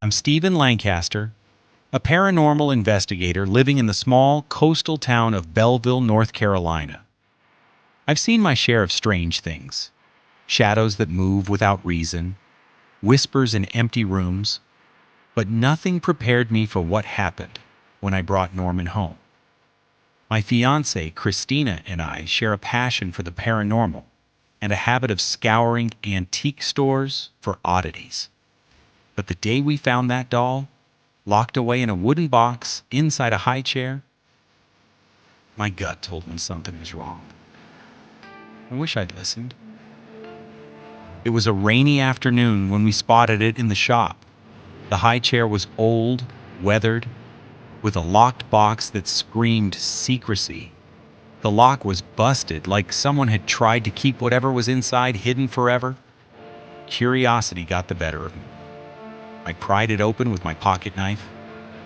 I'm Stephen Lancaster, a paranormal investigator living in the small coastal town of Belleville, North Carolina. I've seen my share of strange things: shadows that move without reason, whispers in empty rooms, but nothing prepared me for what happened when I brought Norman home. My fiancée, Christina, and I share a passion for the paranormal and a habit of scouring antique stores for oddities. But the day we found that doll, locked away in a wooden box inside a high chair, my gut told me something was wrong. I wish I'd listened. It was a rainy afternoon when we spotted it in the shop. The high chair was old, weathered, with a locked box that screamed secrecy. The lock was busted, like someone had tried to keep whatever was inside hidden forever. Curiosity got the better of me. I pried it open with my pocket knife,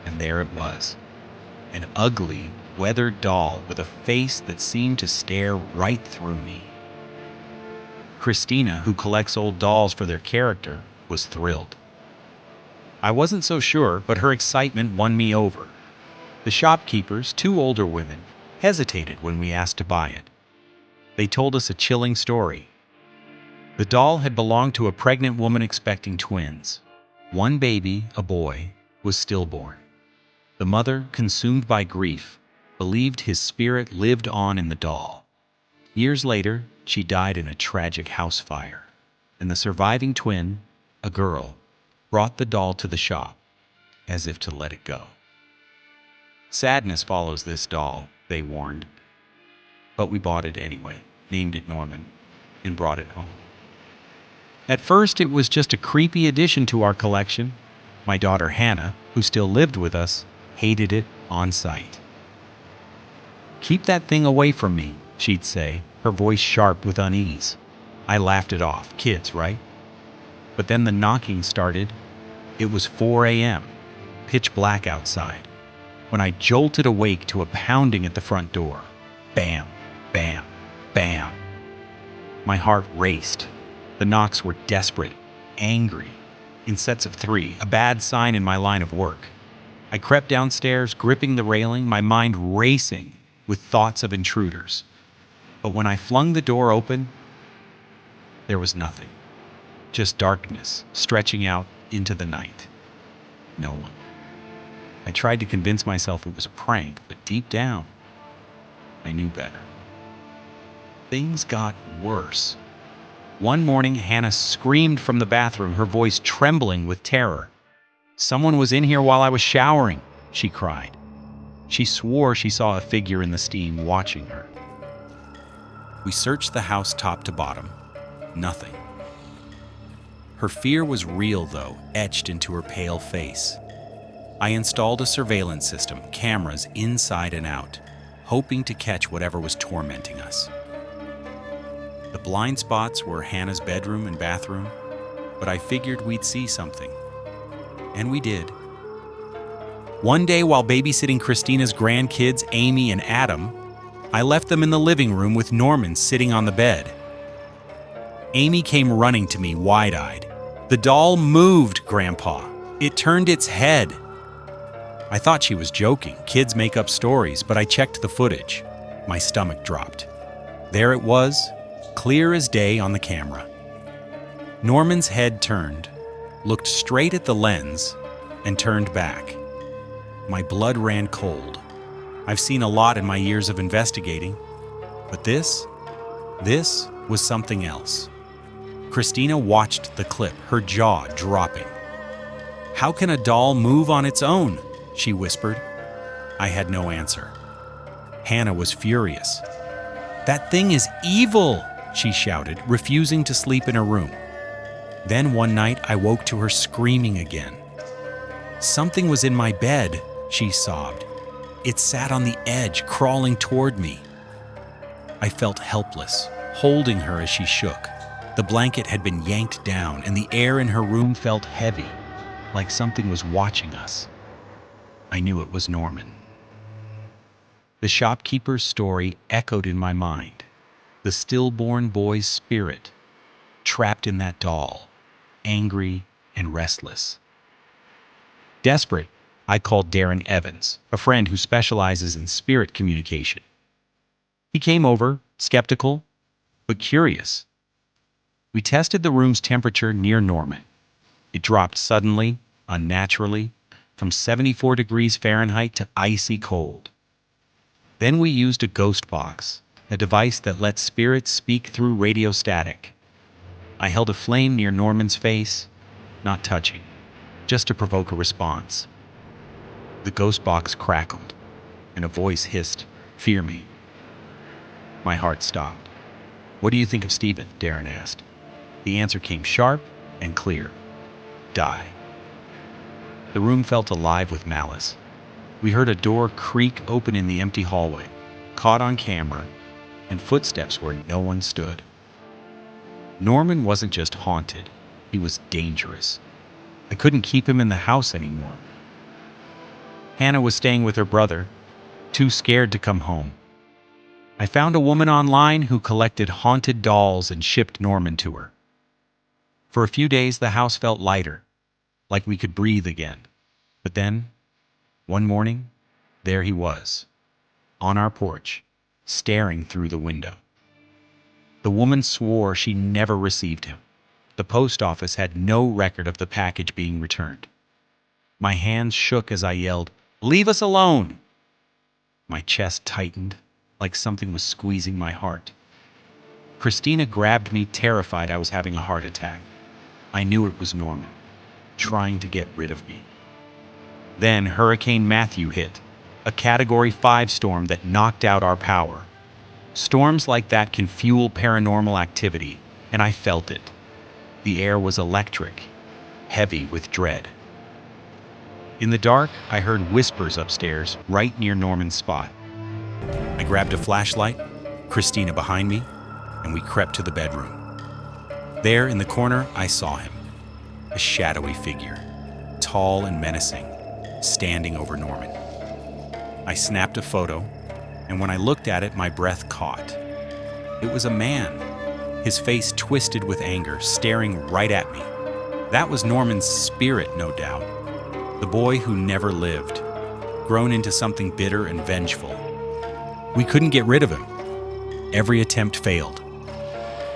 and there it was. An ugly, weathered doll with a face that seemed to stare right through me. Christina, who collects old dolls for their character, was thrilled. I wasn't so sure, but her excitement won me over. The shopkeepers, two older women, hesitated when we asked to buy it. They told us a chilling story. The doll had belonged to a pregnant woman expecting twins. One baby, a boy, was stillborn. The mother, consumed by grief, believed his spirit lived on in the doll. Years later, she died in a tragic house fire, and the surviving twin, a girl, brought the doll to the shop, as if to let it go. Sadness follows this doll, they warned. But we bought it anyway, named it Norman, and brought it home. At first, it was just a creepy addition to our collection. My daughter Hannah, who still lived with us, hated it on sight. "Keep that thing away from me," she'd say, her voice sharp with unease. I laughed it off. Kids, right? But then the knocking started. It was 4 a.m., pitch black outside, when I jolted awake to a pounding at the front door. Bam, bam, bam. My heart raced. The knocks were desperate, angry, in sets of 3, a bad sign in my line of work. I crept downstairs, gripping the railing, my mind racing with thoughts of intruders. But when I flung the door open, there was nothing. Just darkness stretching out into the night. No one. I tried to convince myself it was a prank, but deep down, I knew better. Things got worse. One morning, Hannah screamed from the bathroom, her voice trembling with terror. "Someone was in here while I was showering," she cried. She swore she saw a figure in the steam watching her. We searched the house top to bottom. Nothing. Her fear was real, though, etched into her pale face. I installed a surveillance system, cameras inside and out, hoping to catch whatever was tormenting us. The blind spots were Hannah's bedroom and bathroom, but I figured we'd see something. And we did. One day, while babysitting Christina's grandkids, Amy and Adam, I left them in the living room with Norman sitting on the bed. Amy came running to me, wide-eyed. "The doll moved, Grandpa. It turned its head." I thought she was joking. Kids make up stories, but I checked the footage. My stomach dropped. There it was, clear as day on the camera. Norman's head turned, looked straight at the lens, and turned back. My blood ran cold. I've seen a lot in my years of investigating, but this was something else. Christina watched the clip, her jaw dropping. "How can a doll move on its own?" she whispered. I had no answer. Hannah was furious. "That thing is evil," she shouted, refusing to sleep in her room. Then one night I woke to her screaming again. "Something was in my bed," she sobbed. "It sat on the edge, crawling toward me." I felt helpless, holding her as she shook. The blanket had been yanked down, and the air in her room felt heavy, like something was watching us. I knew it was Norman. The shopkeeper's story echoed in my mind. The stillborn boy's spirit, trapped in that doll, angry and restless. Desperate, I called Darren Evans, a friend who specializes in spirit communication. He came over, skeptical, but curious. We tested the room's temperature near Norman. It dropped suddenly, unnaturally, from 74 degrees Fahrenheit to icy cold. Then we used a ghost box, a device that lets spirits speak through radio static. I held a flame near Norman's face, not touching, just to provoke a response. The ghost box crackled, and a voice hissed, "Fear me." My heart stopped. "What do you think of Stephen?" Darren asked. The answer came sharp and clear. "Die." The room felt alive with malice. We heard a door creak open in the empty hallway, caught on camera, and footsteps where no one stood. Norman wasn't just haunted, he was dangerous. I couldn't keep him in the house anymore. Hannah was staying with her brother, too scared to come home. I found a woman online who collected haunted dolls and shipped Norman to her. For a few days, the house felt lighter, like we could breathe again. But then, one morning, there he was, on our porch, staring through the window. The woman swore she never received him. The post office had no record of the package being returned. My hands shook as I yelled, "Leave us alone!" My chest tightened, like something was squeezing my heart. Christina grabbed me, terrified I was having a heart attack. I knew it was Norman, trying to get rid of me. Then Hurricane Matthew hit, a Category 5 storm that knocked out our power. Storms like that can fuel paranormal activity, and I felt it. The air was electric, heavy with dread. In the dark, I heard whispers upstairs, right near Norman's spot. I grabbed a flashlight, Christina behind me, and we crept to the bedroom. There in the corner, I saw him, a shadowy figure, tall and menacing, standing over Norman. I snapped a photo, and when I looked at it, my breath caught. It was a man, his face twisted with anger, staring right at me. That was Norman's spirit, no doubt. The boy who never lived, grown into something bitter and vengeful. We couldn't get rid of him. Every attempt failed.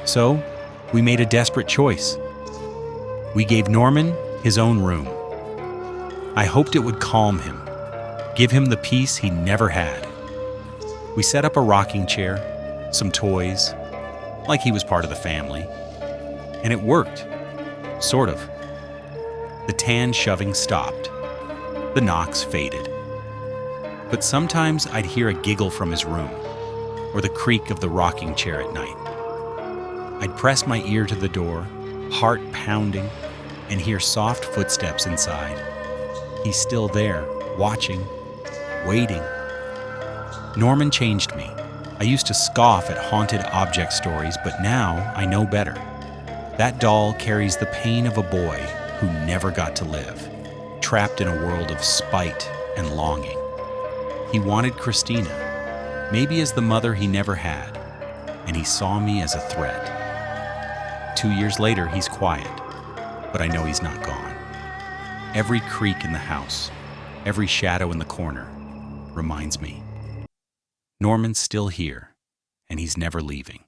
So, we made a desperate choice. We gave Norman his own room. I hoped it would calm him, give him the peace he never had. We set up a rocking chair, some toys, like he was part of the family. And it worked. Sort of. The tan shoving stopped. The knocks faded. But sometimes I'd hear a giggle from his room, or the creak of the rocking chair at night. I'd press my ear to the door, heart pounding, and hear soft footsteps inside. He's still there, watching, waiting. Norman changed me. I used to scoff at haunted object stories, but now I know better. That doll carries the pain of a boy who never got to live, trapped in a world of spite and longing. He wanted Christina, maybe as the mother he never had, and he saw me as a threat. 2 years later, he's quiet, but I know he's not gone. Every creak in the house, every shadow in the corner, reminds me. Norman's still here, and he's never leaving.